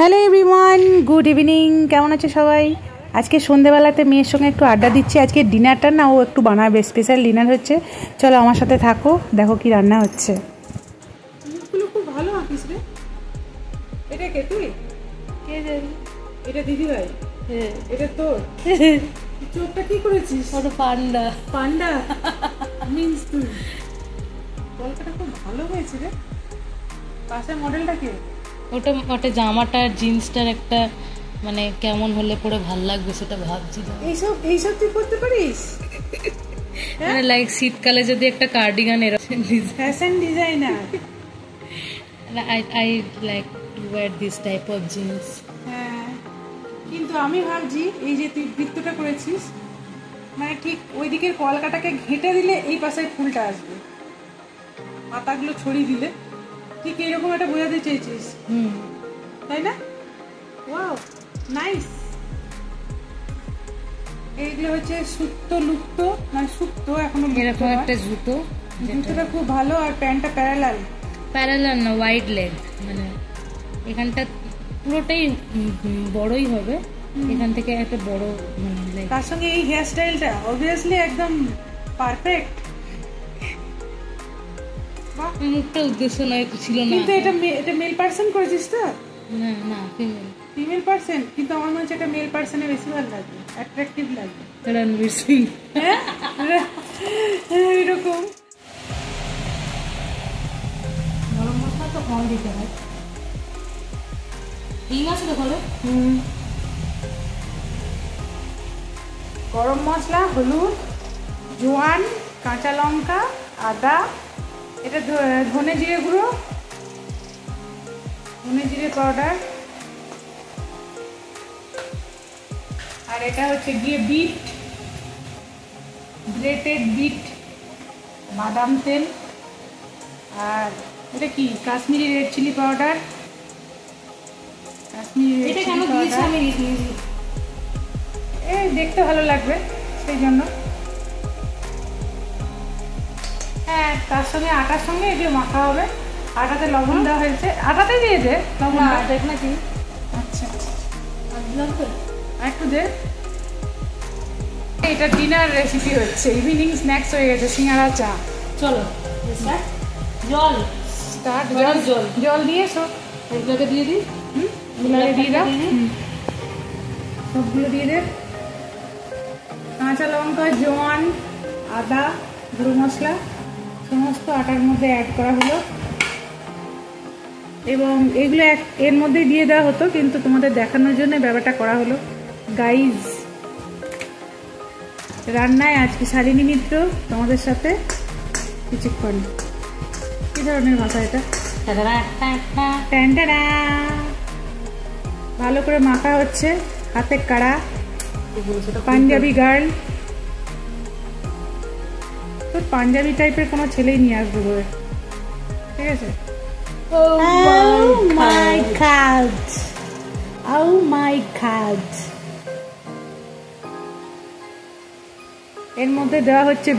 Hello everyone, good evening. কেমন আছে সবাই? আজকে সন্ধেবেলাতে মেয়ের সঙ্গে একটু আড্ডা দিচ্ছি। আজকে ডিনারটা না ও একটু বানাবে, স্পেশাল ডিনার হচ্ছে। চলো আমার সাথে থাকো, দেখো কি রান্না হচ্ছে। মুখগুলো খুব ভালো আঁকিস রে। এটা কে তুই? কে জানি। এটা দিদি ভাই? হ্যাঁ। এটা তোর? চোখটা কি করেছিস? ওটা পান্ডা। পান্ডা মিন্স তুই। কলকাতা খুব ভালো হয়েছে রে। পাশের মডেলটা কে? ওটা ওটা জামাটা জিন্সটার একটা মানে কেমন হলে পরে ভাল লাগবে সেটা ভাবছি। এইসব তুই করতে পারিস? মানে লাইক শীতকালে যদি একটা কার্ডিগান এরকম fashion designer. I like to wire this type of jeans. হ্যাঁ, কিন্তু আমি ভাবছি এই যে তুই বৃত্তটা করেছিস, মানে ঠিক ওই দিকের কলকাটাকে ঘেঁটে দিলে এই পাশে ফুলটা আসবে, পাতাগুলো ছড়িয়ে দিলে ঠিক এরকম একটা বোঝাতে চেয়েছিস, তাই না? Wow, nice. এইগুলো হচ্ছে সুক্ত লুপ্ত, মানে সুক্ত এখনো এরকম একটা জুতো। জুতোটা খুব ভালো। আর প্যান্টটা প্যারালাল না, ওয়াইড লেগ, মানে এখানটা পুরোটাই বড়ই হবে, এখান থেকে একটা বড় মানে তার সঙ্গে এই হেয়ার স্টাইলটা অবভিয়াসলি একদম পারফেক্ট। মুখটা উদ্দেশ্য নয় ছিল না, কিন্তু এটা মেল পার্সন করেছিস তো? না না, ফিমেল পার্সন, কিন্তু আমার মনে হচ্ছে এটা মেল পার্সনে বেশি ভালো লাগবে, অ্যাট্রাকটিভ লাগবে। রণবীর সিং। হ্যাঁ এরকম। গরম মশলা তো কম দিতে হয়। এই মাছ দেখো। গরম মশলা, হলুদ, জোয়ান, কাঁচা লঙ্কা, আদা, এটা ধনে জিরে গুঁড়ো, ধনে জিরে পাউডার, আর এটা হচ্ছে গিয়ে বিট, গ্রেটেড বিট, বাদাম তেল, আর এটা কি Kashmiri red chilli powder. Kashmiri red chilli powder এই দেখতে ভালো লাগবে সেই জন্য। হ্যাঁ, তার সঙ্গে আটার সঙ্গে এগুলো মাখা হবে। আটাতে লবণ দেওয়া হয়েছে, আটাতে দিয়ে দে লবণ। দেখ না কি। আচ্ছা, একটু দে। এটা ডিনার রেসিপি হচ্ছে, ইভিনিং স্ন্যাক্স হয়ে গেছে, সিঙ্গারা চা। চলো জল স্টার্ট। জল দিয়ে সব এগুলোকে দিয়ে দিই। এগুলোকে দিয়ে দাও, সবগুলো দিয়ে দে। কাঁচা লঙ্কা, জোয়ান, আদা, গুঁড়ো মশলা সমস্ত আটার মধ্যে অ্যাড করা হলো, এবং এগুলো এর মধ্যে দিয়ে দেওয়া হতো, কিন্তু তোমাদের দেখানোর জন্য ব্যাপারটা করা হলো। গাইজ, রান্নায় আজকে শালিনী মিত্র তোমাদের সাথে কিছুক্ষণ। কি ধরনের ভাষা এটা? ভালো করে মাখা হচ্ছে, হাতে কাড়া, পাঞ্জাবি গার্ল। তোর পাঞ্জাবি টাইপের কোনো ছেলেই নিয়ে আসবে বলে, ঠিক আছে? Oh my God! Oh my God! এর মধ্যে দেওয়া হচ্ছে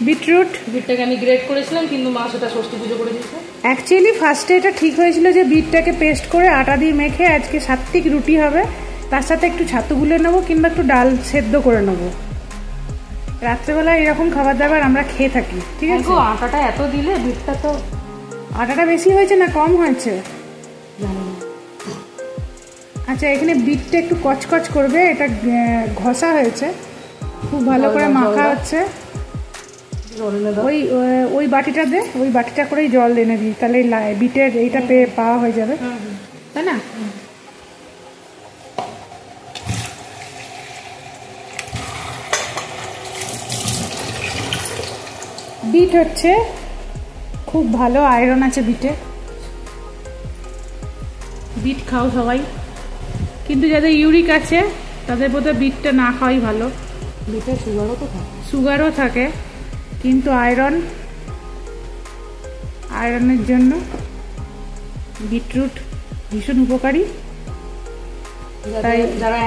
বিটটাকে আমি গ্রেট করেছিলাম, কিন্তু মা সেটা ষষ্ঠী পুজো করে দিয়েছে। অ্যাকচুয়ালি ফার্স্টে এটা ঠিক হয়েছিল যে বিটটাকে পেস্ট করে আটা দিয়ে মেখে আজকে সাত্বিক রুটি হবে, তার সাথে একটু ছাতু গুলে নেবো কিংবা একটু ডাল সেদ্ধ করে নেবো। রাত্রেবেলা এরকম খাবার দাবার আমরা খেয়ে থাকি, ঠিক আছে? আটাটা এত দিলে বিটটা তো, আটাটা বেশি হয়েছে না কম হয়েছে জানি না। আচ্ছা, এখানে বিটটা একটু কচকচ করবে, এটা ঘষা হয়েছে, খুব ভালো করে মাখা হচ্ছে। ওই বাটিটা দে, ওই বাটিটা করেই জল এনে দিই, তাহলে বিটের এইটা পাওয়া হয়ে যাবে, তাই না? বিট হচ্ছে খুব ভালো আয়রন আছে বিটে। বিট খাও সবাই, কিন্তু যাদের ইউরিক আছে তাদের বোধহয় বিটটা না খাওয়াই ভালো। বিটে সুগারও থাকে, কিন্তু আয়রনের জন্য বিটরুট ভীষণ উপকারী। তাই যারা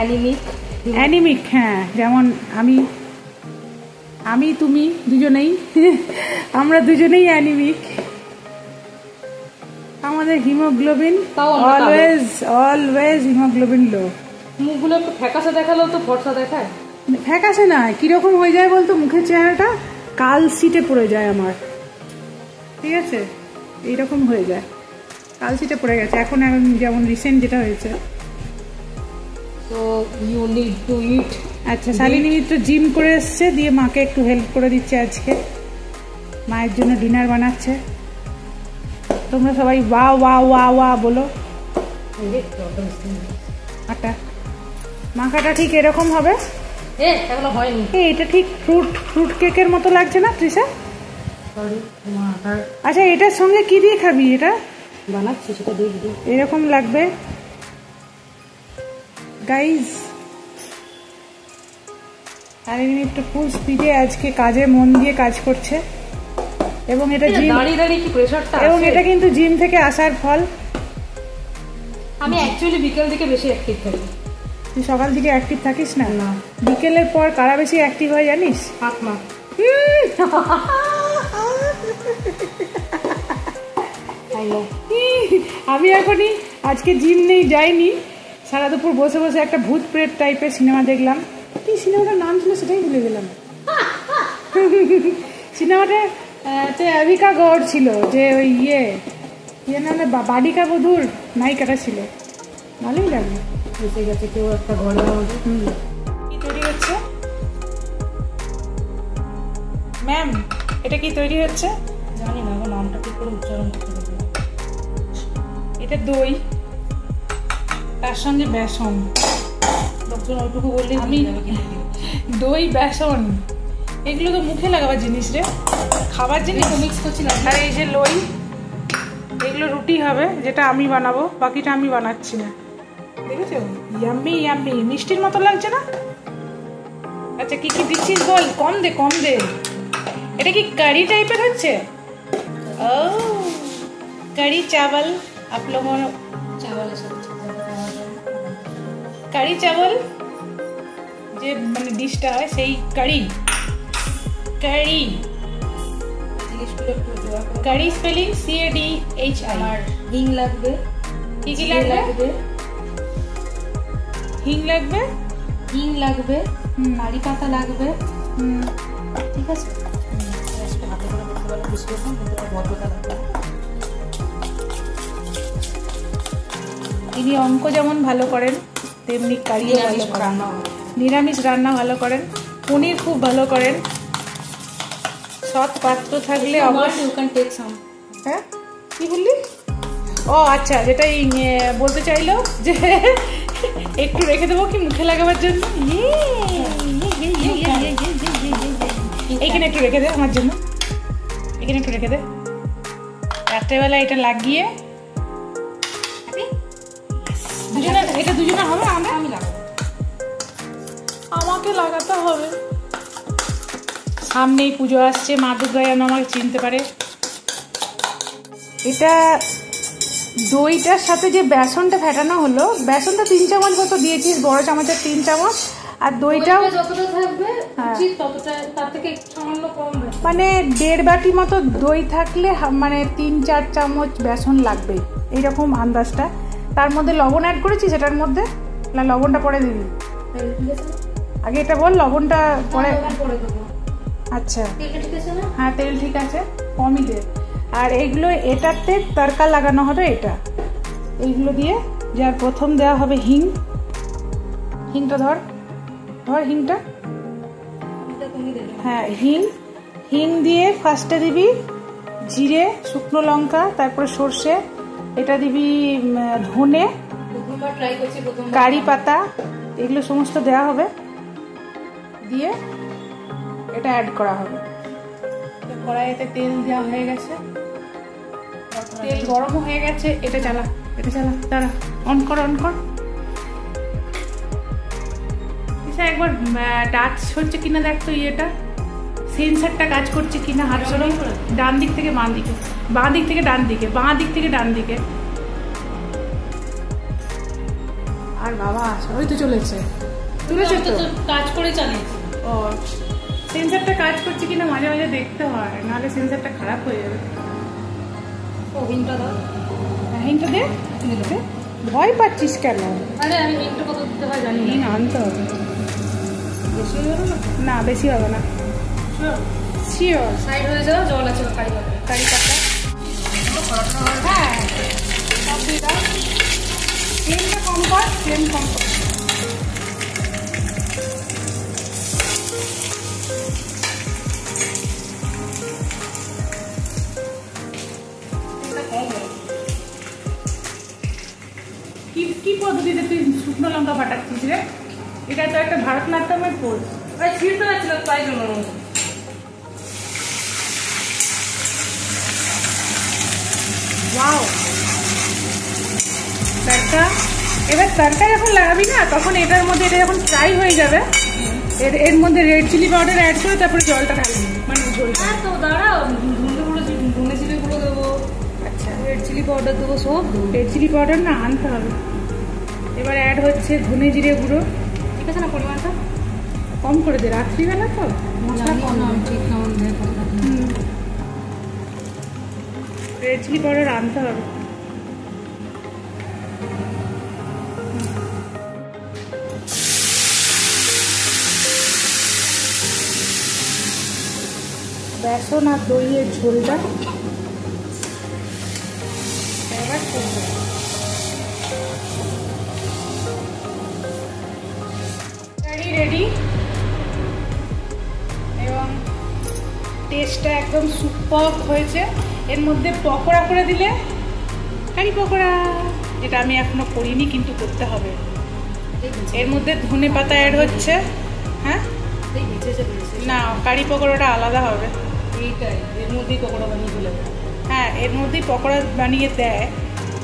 অ্যানিমিক, হ্যাঁ, যেমন আমি তুমি দুজনেই, আমরা দুজনেই অ্যানিমিক। আমাদের হিমোগ্লোবিন তাও আমরা কালো। অলওয়েজ হিমোগ্লোবিন লো। মুখগুলো একটু ফ্যাকাশে দেখালেও তো ফর্সা দেখায়। ফ্যাকাশে না, কিরকম হয়ে যায় বলতো, মুখের চেহারাটা কালশিটে পড়ে যায় আমার, ঠিক আছে, এইরকম হয়ে যায়, কালশিটে পড়ে গেছে এখন যেমন রিসেন্ট যেটা হয়েছে। তো ইউ নিড টু ইট। আচ্ছা, শালিনী মিত্র জিম করে এসছে, দিয়ে মাকে একটু হেল্প করে দিচ্ছে আজকে, মায়ের জন্য ডিনার বানাচ্ছে। তোমরা সবাই ওয়া ওয়া ওয়া ওয়া বলো। আটা মাখাটা ঠিক এরকম হবে। এখনো হয়নি। এটা ঠিক ফ্রুট কেকের মতো লাগছে না তৃষা? আচ্ছা, এটার সঙ্গে কি দিয়ে খাবি? এটা বানাচ্ছি সেটা দেখবি। এরকম লাগবে গাইজ। শালিনী মিত্র ফুল স্পিডে আজকে কাজে মন দিয়ে কাজ করছে, এবং এটা জিম, দাঁড়িয়ে কি প্রেসারটা, এবং এটা কিন্তু জিম থেকে আসার ফল। আমি অ্যাকচুয়ালি বিকেল দিকে বেশি অ্যাক্টিভ থাকি। তুই সকাল দিকে অ্যাক্টিভ থাকিস না? না। বিকেলের পর কারা বেশি অ্যাক্টিভ হয় জানিস? হাত মা। আমি এখনই আজকে জিম নেই, যাইনি, সারা দুপুর বসে বসে একটা ভূত প্রেত টাইপের সিনেমা দেখলাম। কি সিনেমাটার নাম ছিল সেটাই ভুলে গেলাম। সিনেমাটা অভিকা গৌড় ছিল, যে ওই ইয়ে নামে বাডিকা বধুর নায়িকাটা ছিল, ভালোই লাগলো। এসে গেছে কেউ একটা ঘরে আমাদের। কি তৈরি হচ্ছে ম্যাম? এটা কি তৈরি হচ্ছে জানি না, এখন নামটা ঠিক করে উচ্চারণ করতে হবে। এটা দই, তার সঙ্গে বেসন। লোকজন ওইটুকু বললে আমি দই বেসন এগুলো তো মুখে লাগাবার জিনিস রে, খাবার জিনিস মিক্স করছি না। আর এই যে লই, এগুলো রুটি হবে, যেটা আমি বানাবো, বাকিটা আমি বানাচ্ছি না। দেখেছো, ইয়াম্মি ইয়াম্মি, মিষ্টির মতো লাগছে না? আচ্ছা, কি কি দিচ্ছিস বল, কম দে কম দে। এটা কি কারি টাইপের হচ্ছে? ও কারি চাवल, आप लोगों চাওয়ালের সাথে কারি চাवल যে মানে ডিশটা হয় সেই কারি কারি জিনিসগুলো একটু জোড়া করে। কারি স্পেলিং CADHI। আর হিং লাগবে। কি কি লাগবে? হিং লাগবে, হিং লাগবে, হুম। কারি পাতা লাগবে, হুম। ঠিক আছে। একটু হাতে করে করতে পারলে বুঝতে পারতাম, কিন্তু এটা ভদ্রতা লাগবে। ইনি অঙ্ক যেমন ভালো করেন, তেমনি কারিও ভালো করেন, নিরামিষ রান্না ভালো করেন, পনির খুব ভালো করেন। সৎ পাত্র থাকলে অবশ্যই। You can take some. হ্যাঁ, কি বললি? ও আচ্ছা, যেটা বলতে চাইলো যে একটু রেখে দেবো কি মুখে লাগাবার জন্য। এইখানে একটু রেখে দে আমার জন্য, এখানে একটু রেখে দে। রাত্রেবেলা এটা লাগিয়ে দুজনে, এটা দুজনে হবে। আমি লাগাবো, আমাকে লাগাতে হবে। সামনেই পুজো আসছে, মা দুর্গা যেন আমাকে চিনতে পারে। এটা দইটার সাথে যে বেসনটা ফেটানো হলো, বেসনটা 3 চামচ মতো দিয়েছিস, বড় চামচের 3 চামচ, আর দইটাও যতটা থাকবে উচিত ততটা, তার থেকে একটু সামান্য কম হবে। মানে 1.5 বাটি মতো দই থাকলে মানে 3-4 চামচ বেসন লাগবে, এইরকম আন্দাজটা। তার মধ্যে লবণ অ্যাড করেছিস এটার মধ্যে? না, লবণটা পরে দিবি, আগে এটা বল, লবণটা পরে। করে দেবো। আচ্ছা, তেলটা ঠিক আছে না? হ্যাঁ, তেল ঠিক আছে, কমই দে। আর এইগুলো এটাতে তড়কা লাগানো হবে, এটা এইগুলো দিয়ে। যার প্রথম দেওয়া হবে হিং, হিংটা ধর হিংটা, হ্যাঁ হিং দিয়ে ফার্স্টে দিবি জিরে, শুকনো লঙ্কা, তারপরে সর্ষে, এটা দিবি ধনে, প্রথমবার ট্রাই করছি, প্রথমবার। কারি পাতা, এগুলো সমস্ত দেওয়া হবে, দিয়ে এটা অ্যাড করা হবে। কড়াইতে তেল দেওয়া হয়ে গেছে, তেল গরম হয়ে গেছে। এটা চালা দাঁড়া, অন কর একবার টাচ হচ্ছে কিনা দেখ তো, ইয়েটা সেন্সারটা কাজ করছে কিনা। হাত সরো, ডান দিক থেকে বাঁ দিকে, বাঁ দিক থেকে ডান দিকে, বাঁ দিক থেকে ডান দিকে। আর বাবা ওই তো চলেছে তো, কাজ করে চালিয়েছি। ও সেন্সারটা কাজ করছে কিনা মাঝে মাঝে দেখতে হয়, নাহলে সেন্সারটা খারাপ হয়ে যাবে। ও হিংটা দাও। হিংটা দে, দে। ভয় পাচ্ছিস কেন? আরে আমি হিংটা কত দিতে হয় জানি হিং আনতে হবে। বেশি হয়ে গেল না বেশি হবে না। শিওর। সাইড হয়ে যাও, জল আছে কারি পাতা। কারি পাতা। হ্যাঁ সব দিয়ে দাও। ফ্লেমটা কম কর, ফ্লেম কম কর। কি পদ্ধতিতে তুই শুকনো লঙ্কা ফাটাচ্ছিস রে? এটা তো একটা ভারতনাট্যমের পোজ। ভাই ছিঁড়তে পারছিল তাই জন্য। ওয়াও তড়কা। এবার তড়কা যখন লাগাবি না তখন এটার মধ্যে, এটা যখন ফ্রাই হয়ে যাবে এর মধ্যে রেড চিলি পাউডার অ্যাড করে তারপরে জলটা ঢালবি, মানে ঝোলটা। হ্যাঁ তো দাঁড়াও, ধনে জিরে গুঁড়ো দেবো, আচ্ছা রেড চিলি পাউডার দেবো, সব দেবো। রেড চিলি পাউডার না আনতে হবে। এবার অ্যাড হচ্ছে ধনে জিরে গুঁড়ো। ঠিক আছে না পরিমাণটা? কম করে দে, রাত্রিবেলা তো মশলা কম না হবে। ঠিক না, রেড চিলি পাউডার আনতে হবে। বেসন আর দইয়ের ঝোলটা এবার করবো। রেডি এবং টেস্টটা একদম সুপার হয়েছে। এর মধ্যে পকোড়া করে দিলে, কারি পকোড়া, যেটা আমি এখনো করিনি কিন্তু করতে হবে। এর মধ্যে ধনে পাতা অ্যাড হচ্ছে। হ্যাঁ না, কারি পকোড়াটা আলাদা হবে। এইটাই এর মধ্যেই পকোড়া বানিয়ে দিলে। হ্যাঁ এর মধ্যেই পকোড়া বানিয়ে দেয়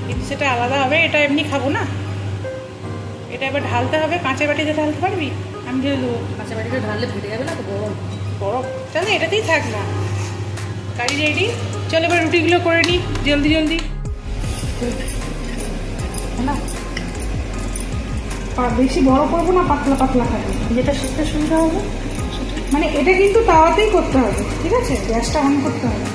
কিন্তু সেটা আলাদা হবে। এটা এমনি খাবো না, এটা এবার ঢালতে হবে। কাঁচের বাটিতে ঢালতে পারবি? আমি ঢেলে দেবো। কাঁচা বাটিতে ঢাললে ফেটে যাবে না তো, গরম বরফ তাহলে এটাতেই থাক না। কারি রেডি, চল এবার রুটিগুলো করে নিই জলদি জলদি। না বেশি বড় করবো না, পাতলা পাতলা খাবো, যেটা সেটা সুবিধা হবে। মানে এটা কিন্তু তাওয়াতেই করতে হবে, ঠিক আছে? গ্যাসটা অন করতে হবে।